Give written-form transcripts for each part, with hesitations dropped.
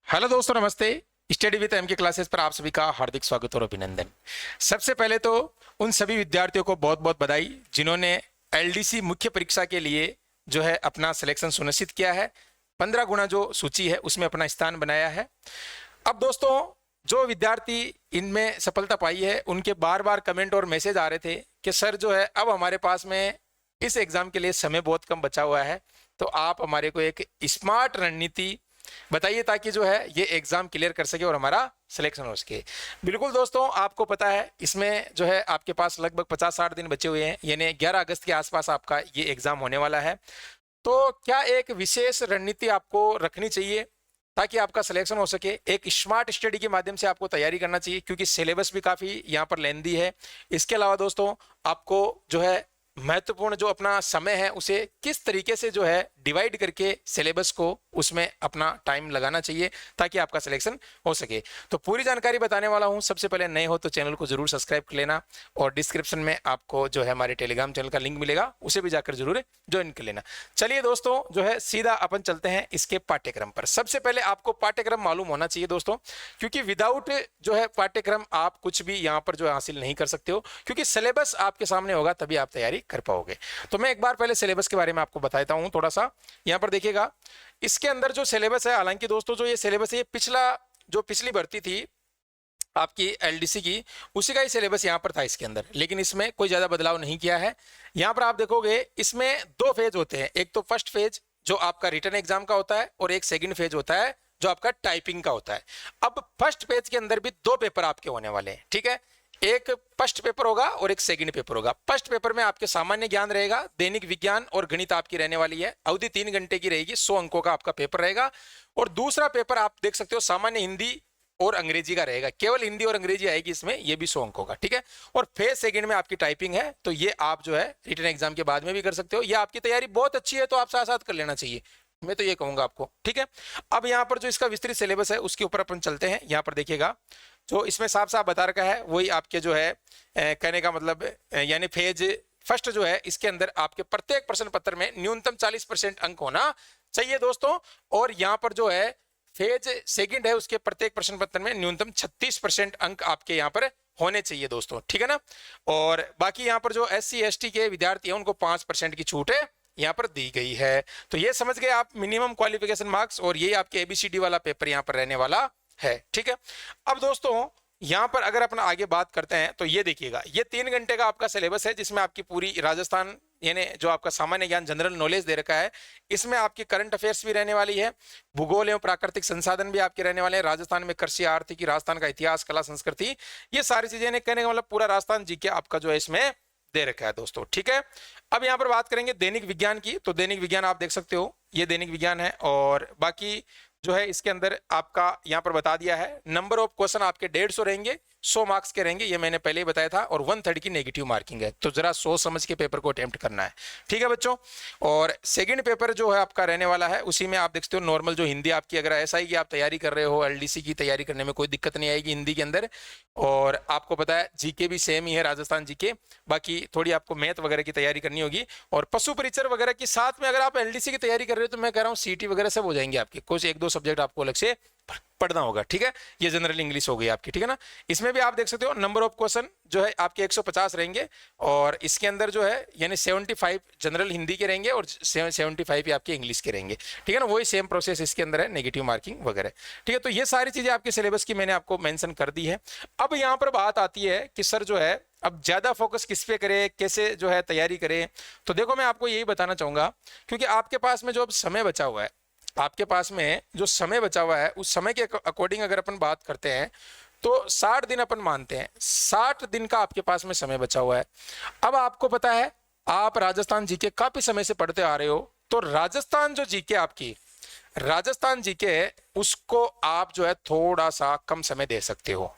Hello दोस्तों, नमस्ते। Study with M के क्लासेस पर आप सभी का हार्दिक स्वागत और अभिनंदन। सबसे पहले तो उन सभी विद्यार्थियों को बहुत बहुत बधाई जिन्होंने एलडीसी मुख्य परीक्षा के लिए जो है अपना सिलेक्शन सुनिश्चित किया है। 15 गुना जो सूची है उसमें अपना स्थान बनाया है। अब दोस्तों, जो विद्यार्थी इनमें सफलता पाई है उनके बार बार कमेंट और मैसेज आ रहे थे कि सर जो है अब हमारे पास में इस एग्जाम के लिए समय बहुत कम बचा हुआ है, तो आप हमारे को एक स्मार्ट रणनीति बताइए ताकि जो है ये एग्जाम क्लियर कर सके और हमारा सिलेक्शन हो सके। बिल्कुल दोस्तों, आपको पता है इसमें जो है आपके पास लगभग 50-60 दिन बचे हुए हैं, यानी 11 अगस्त के आसपास आपका ये एग्जाम होने वाला है। तो क्या एक विशेष रणनीति आपको रखनी चाहिए ताकि आपका सिलेक्शन हो सके। एक स्मार्ट स्टडी के माध्यम से आपको तैयारी करना चाहिए क्योंकि सिलेबस भी काफ़ी यहाँ पर लेंदी है। इसके अलावा दोस्तों, आपको जो है महत्वपूर्ण जो अपना समय है उसे किस तरीके से जो है डिवाइड करके सिलेबस को उसमें अपना टाइम लगाना चाहिए ताकि आपका सिलेक्शन हो सके। तो पूरी जानकारी बताने वाला हूं। सबसे पहले नए हो तो चैनल को जरूर सब्सक्राइब कर लेना और डिस्क्रिप्शन में आपको जो है हमारे टेलीग्राम चैनल का लिंक मिलेगा, उसे भी जाकर जरूर ज्वाइन कर लेना। चलिए दोस्तों, जो है सीधा अपन चलते हैं इसके पाठ्यक्रम पर। सबसे पहले आपको पाठ्यक्रम मालूम होना चाहिए दोस्तों, क्योंकि विदाउट जो है पाठ्यक्रम आप कुछ भी यहाँ पर जो है हासिल नहीं कर सकते हो, क्योंकि सिलेबस आपके सामने होगा तभी आप तैयारी कर पाओगे। तो मैं एक बार पहले सिलेबस के बारे में आपको बता देता हूं थोड़ा सा। यहां पर देखिएगा इसके अंदर जो सिलेबस है, हालांकि दोस्तों जो ये सिलेबस है ये पिछली भर्ती थी आपकी एलडीसी की, उसी का ही सिलेबस यहां पर था इसके अंदर, लेकिन इसमें कोई ज्यादा बदलाव नहीं किया है। यहां पर आप देखोगे इसमें 2 फेज होते हैं। एक तो फर्स्ट फेज जो आपका रिटन एग्जाम का होता है और एक सेकंड फेज होता है जो आपका टाइपिंग का होता है। अब फर्स्ट फेज के अंदर भी 2 पेपर आपके होने वाले हैं, ठीक है। एक फर्स्ट पेपर होगा और एक सेकंड पेपर होगा। फर्स्ट पेपर में आपके सामान्य ज्ञान रहेगा, दैनिक विज्ञान और गणित आपकी रहने वाली है। अवधि 3 घंटे की रहेगी, 100 अंकों का आपका पेपर रहेगा। और दूसरा पेपर आप देख सकते हो सामान्य हिंदी और अंग्रेजी का रहेगा, केवल हिंदी और अंग्रेजी आएगी इसमें, ये भी 100 अंकों का, ठीक है। और फेज सेकंड में आपकी टाइपिंग है, तो ये आप जो है रिटन एग्जाम के बाद में भी कर सकते हो। ये आपकी तैयारी बहुत अच्छी है तो आप साथ साथ कर लेना चाहिए, मैं तो ये कहूंगा आपको, ठीक है। अब यहाँ पर जो इसका विस्तृत सिलेबस है उसके ऊपर अपन चलते हैं। यहाँ पर देखिएगा जो इसमें साफ साफ बता रखा है वही आपके जो है कहने का मतलब यानी फेज फर्स्ट जो है इसके अंदर आपके प्रत्येक प्रश्न पत्र में न्यूनतम 40% अंक होना चाहिए दोस्तों। और यहाँ पर जो है फेज सेकंड है उसके प्रत्येक प्रश्न पत्र में न्यूनतम 36% अंक आपके यहाँ पर होने चाहिए दोस्तों, ठीक है ना। और बाकी यहाँ पर जो SC ST के विद्यार्थी हैं उनको 5% की छूट है यहाँ पर दी गई है। तो ये समझ गए आप मिनिमम क्वालिफिकेशन मार्क्स, और ये आपके ABCD वाला पेपर यहाँ पर रहने वाला है, ठीक है। अब दोस्तों यहां पर अगर अपन आगे बात करते हैं तो ये देखिएगा, ये 3 घंटे का आपका सिलेबस है जिसमें आपकी पूरी राजस्थान यानी जो आपका सामान्य ज्ञान जनरल नॉलेज दे रखा है, इसमें आपकी करंट अफेयर्स भी रहने वाली है, भूगोल एवं प्राकृतिक संसाधन भी आपके रहने वाले हैं, राजस्थान में कृषि आर्थिकी, राजस्थान का इतिहास, कला संस्कृति, ये सारी चीजें कहने का मतलब पूरा राजस्थान जीके आपका जो है इसमें दे रखा है दोस्तों, ठीक है। अब यहाँ पर बात करेंगे दैनिक विज्ञान की, तो दैनिक विज्ञान आप देख सकते हो ये दैनिक विज्ञान है। और बाकी जो है इसके अंदर आपका यहाँ पर बता दिया है, नंबर ऑफ क्वेश्चन आपके 150 रहेंगे, 100 मार्क्स के रहेंगे, ये मैंने पहले ही बताया था। और 1/3 की नेगेटिव मार्किंग है, तो जरा सोच समझ के पेपर को अटेम्प्ट करना है, ठीक है बच्चों। और सेकंड पेपर जो है आपका रहने वाला है उसी में आप देख सकते हो नॉर्मल जो हिंदी आपकी, अगर ऐसा ही कि आप तैयारी कर रहे हो एलडीसी की तैयारी करने में कोई दिक्कत नहीं आएगी हिंदी के अंदर। और आपको पता है जीके भी सेम ही है, राजस्थान जीके, बाकी थोड़ी आपको मैथ वगैरह की तैयारी करनी होगी। और पशु परिचर वगैरह के साथ में अगर आप एलडीसी की तैयारी कर रहे हो तो मैं कह रहा हूँ सीटी वगैरह सब हो जाएंगे आपके, कुछ 1-2 सब्जेक्ट आपको अलग से पढ़ना होगा, ठीक है। ये जनरल इंग्लिश हो गई आपकी, ठीक है ना। इसमें भी आप देख सकते हो नंबर ऑफ क्वेश्चन जो है आपके 150 रहेंगे, और इसके अंदर जो है यानी 75 जनरल हिंदी के रहेंगे और 75 आपके इंग्लिश के रहेंगे, ठीक है ना। वही सेम प्रोसेस इसके अंदर है, नेगेटिव मार्किंग वगैरह, ठीक है। तो ये सारी चीजें आपके सिलेबस की मैंने आपको मेंशन कर दी है। अब यहाँ पर बात आती है कि सर जो है अब ज्यादा फोकस किस पे करें, कैसे जो है तैयारी करें। तो देखो मैं आपको यही बताना चाहूंगा, क्योंकि आपके पास में जो अब समय बचा हुआ है, आपके पास में जो समय बचा हुआ है उस समय के अकॉर्डिंग अगर अपन बात करते हैं तो 60 दिन अपन मानते हैं, 60 दिन का आपके पास में समय बचा हुआ है। अब आपको पता है आप राजस्थान जीके काफी समय से पढ़ते आ रहे हो, तो राजस्थान जो जीके आपकी राजस्थान जीके है उसको आप जो है थोड़ा सा कम समय दे सकते हो।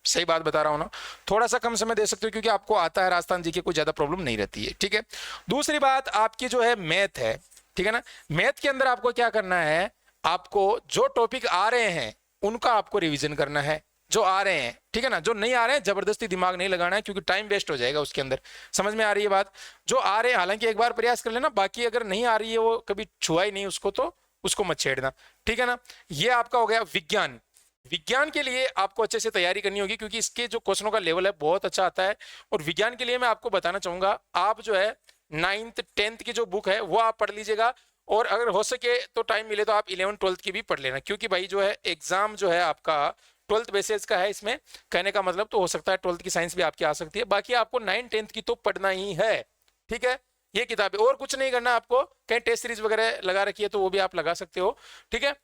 सही बात बता रहा हूं ना, थोड़ा सा कम समय दे सकते हो क्योंकि आपको आता है राजस्थान जीके, कोई ज्यादा प्रॉब्लम नहीं रहती है, ठीक है। दूसरी बात आपकी जो है मैथ है, ठीक है ना। मैथ के अंदर आपको क्या करना है, आपको जो टॉपिक आ रहे हैं उनका आपको रिवीजन करना है, जो आ रहे हैं, ठीक है ना। जो नहीं आ रहे हैं जबरदस्ती दिमाग नहीं लगाना है क्योंकि टाइम वेस्ट हो जाएगा उसके अंदर। समझ में आ रही है बात। जो आ रहे हैं हालांकि एक बार प्रयास कर लेना, बाकी अगर नहीं आ रही है वो कभी छुआ ही नहीं उसको तो उसको मत छेड़ना, ठीक है ना। ये आपका हो गया विज्ञान। विज्ञान के लिए आपको अच्छे से तैयारी करनी होगी क्योंकि इसके जो क्वेश्चनों का लेवल है बहुत अच्छा आता है। और विज्ञान के लिए मैं आपको बताना चाहूंगा, आप जो है 9th 10th की जो बुक है वो आप पढ़ लीजिएगा, और अगर हो सके तो टाइम मिले तो आप 11th 12th की भी पढ़ लेना, क्योंकि भाई जो है एग्जाम जो है आपका 12th बेसिस का है। इसमें कहने का मतलब तो हो सकता है 12th की साइंस भी आपकी आ सकती है, बाकी आपको 9th 10th की तो पढ़ना ही है, ठीक है। ये किताबें और कुछ नहीं करना आपको, कहीं टेस्ट सीरीज वगैरह लगा रखी है तो वो भी आप लगा सकते हो, ठीक है।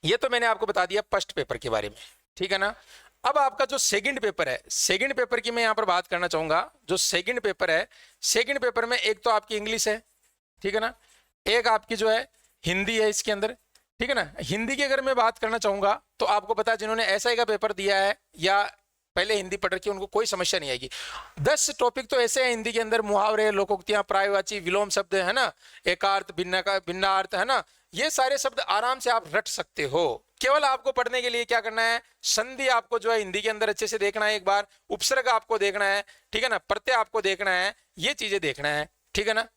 ये तो मैंने आपको बता दिया फर्स्ट पेपर के बारे में, ठीक है ना। अब आपका जो सेकंड पेपर है, सेकंड पेपर की मैं यहां पर बात करना चाहूंगा। जो सेकंड पेपर है, सेकंड पेपर में एक तो आपकी इंग्लिश है, ठीक है ना, एक आपकी जो है हिंदी है इसके अंदर, ठीक है ना। हिंदी की अगर मैं बात करना चाहूंगा तो आपको पता है जिन्होंने एसआई का पेपर दिया है या पहले हिंदी पढ़ रखी है उनको कोई समस्या नहीं आएगी। 10 टॉपिक तो ऐसे हैं हिंदी के अंदर, मुहावरे, लोकोक्तियां, प्रायवाची, विलोम शब्द है ना, एकार्थ, भिन्नार्थ है ना, ये सारे शब्द आराम से आप रट सकते हो। केवल आपको पढ़ने के लिए क्या करना है, संधि आपको जो है हिंदी के अंदर अच्छे से देखना है, एक बार उपसर्ग आपको देखना है, ठीक है ना, प्रत्यय आपको देखना है, ये चीजें देखना है, ठीक है ना।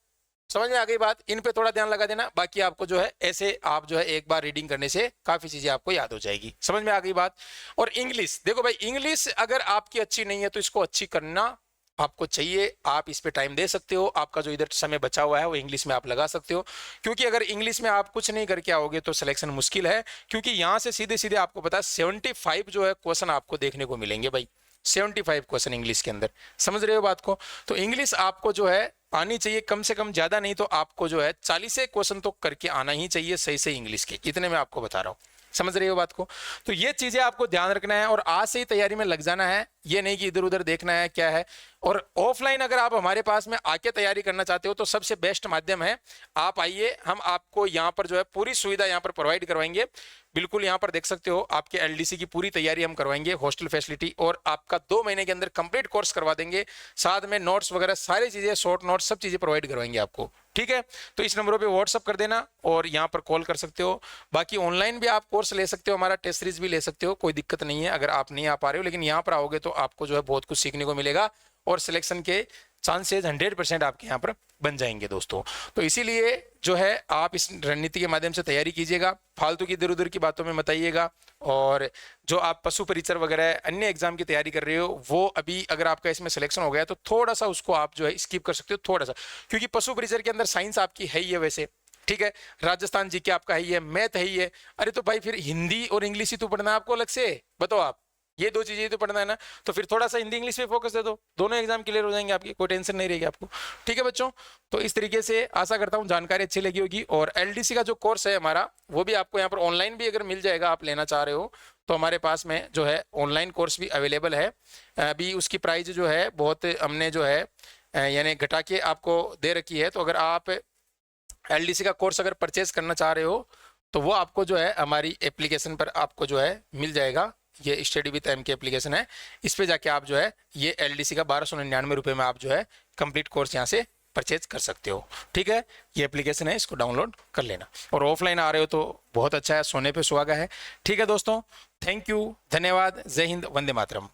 समझ में आ गई बात, इन पे थोड़ा ध्यान लगा देना, बाकी आपको जो है ऐसे आप जो है एक बार रीडिंग करने से काफी चीजें आपको याद हो जाएगी। समझ में आ गई बात। और इंग्लिश देखो भाई, इंग्लिश अगर आपकी अच्छी नहीं है तो इसको अच्छी करना आपको चाहिए, आप इस पे टाइम दे सकते हो, आपका जो इधर समय बचा हुआ है वो इंग्लिश में आप लगा सकते हो, क्योंकि अगर इंग्लिश में आप कुछ नहीं करके आओगे तो सिलेक्शन मुश्किल है, क्योंकि यहां से सीधे सीधे आपको पता है 75 जो है क्वेश्चन आपको देखने को मिलेंगे भाई, 75 क्वेश्चन इंग्लिश के अंदर। समझ रहे हो बात को। तो इंग्लिश आपको जो है आनी चाहिए, कम से कम, ज्यादा नहीं तो आपको जो है 40 क्वेश्चन तो करके आना ही चाहिए सही से इंग्लिश के, इतने मैं आपको बता रहा हूँ। समझ रही हो बात को। तो ये चीजें आपको ध्यान रखना है और आज से ही तैयारी में लग जाना है, ये नहीं कि इधर उधर देखना है क्या है। और ऑफलाइन अगर आप हमारे पास में आके तैयारी करना चाहते हो तो सबसे बेस्ट माध्यम है, आप आइए, हम आपको यहाँ पर जो है पूरी सुविधा यहाँ पर प्रोवाइड करवाएंगे। बिल्कुल यहाँ पर देख सकते हो, आपके एलडीसी की पूरी तैयारी हम करवाएंगे, हॉस्टल फैसिलिटी, और आपका 2 महीने के अंदर कंप्लीट कोर्स करवा देंगे, साथ में नोट्स वगैरह सारी चीजें, शॉर्ट नोट्स, सब चीजें प्रोवाइड करवाएंगे आपको, ठीक है। तो इस नंबरों पे व्हाट्सअप कर देना और यहाँ पर कॉल कर सकते हो। बाकी ऑनलाइन भी आप कोर्स ले सकते हो, हमारा टेस्ट सीरीज भी ले सकते हो, कोई दिक्कत नहीं है अगर आप नहीं आ पा रहे हो, लेकिन यहाँ पर आओगे तो आपको जो है बहुत कुछ सीखने को मिलेगा और सिलेक्शन के चांसेस 100% आपके यहाँ पर बन जाएंगे दोस्तों। तो इसीलिए जो है आप इस रणनीति के माध्यम से तैयारी कीजिएगा, फालतू की इधर उधर की बातों में मत आइएगा। और जो आप पशु परिचर वगैरह अन्य एग्जाम की तैयारी कर रहे हो, वो अभी अगर आपका इसमें सिलेक्शन हो गया तो थोड़ा सा उसको आप जो है स्किप कर सकते हो थोड़ा सा, क्योंकि पशु परिचर के अंदर साइंस आपकी है ही है वैसे, ठीक है, राजस्थान जी के आपका है ही है, मैथ है ही है। अरे तो भाई फिर हिंदी और इंग्लिश ही तो पढ़ना है आपको अलग से, बताओ आप, ये 2 चीजें तो पढ़ना है ना, तो फिर थोड़ा सा हिंदी इंग्लिश पे फोकस दे दो, दोनों एग्जाम क्लियर हो जाएंगे आपकी, कोई टेंशन नहीं रहेगी आपको, ठीक है बच्चों। तो इस तरीके से आशा करता हूँ जानकारी अच्छी लगी होगी। और एलडीसी का जो कोर्स है हमारा, वो भी आपको यहाँ पर ऑनलाइन भी अगर मिल जाएगा, आप लेना चाह रहे हो तो हमारे पास में जो है ऑनलाइन कोर्स भी अवेलेबल है। अभी उसकी प्राइस जो है बहुत हमने जो है यानी घटा के आपको दे रखी है। तो अगर आप एलडीसी का कोर्स अगर परचेज करना चाह रहे हो तो वो आपको जो है हमारी एप्लीकेशन पर आपको जो है मिल जाएगा। ये स्टडी विद एम की एप्लीकेशन है, इस पे जाके आप जो है ये एलडीसी का 1299 रुपये में आप जो है कंप्लीट कोर्स यहाँ से परचेज कर सकते हो, ठीक है। ये एप्लीकेशन है, इसको डाउनलोड कर लेना। और ऑफलाइन आ रहे हो तो बहुत अच्छा है, सोने पे सुहागा है, ठीक है दोस्तों। थैंक यू, धन्यवाद, जय हिंद, वंदे मातरम।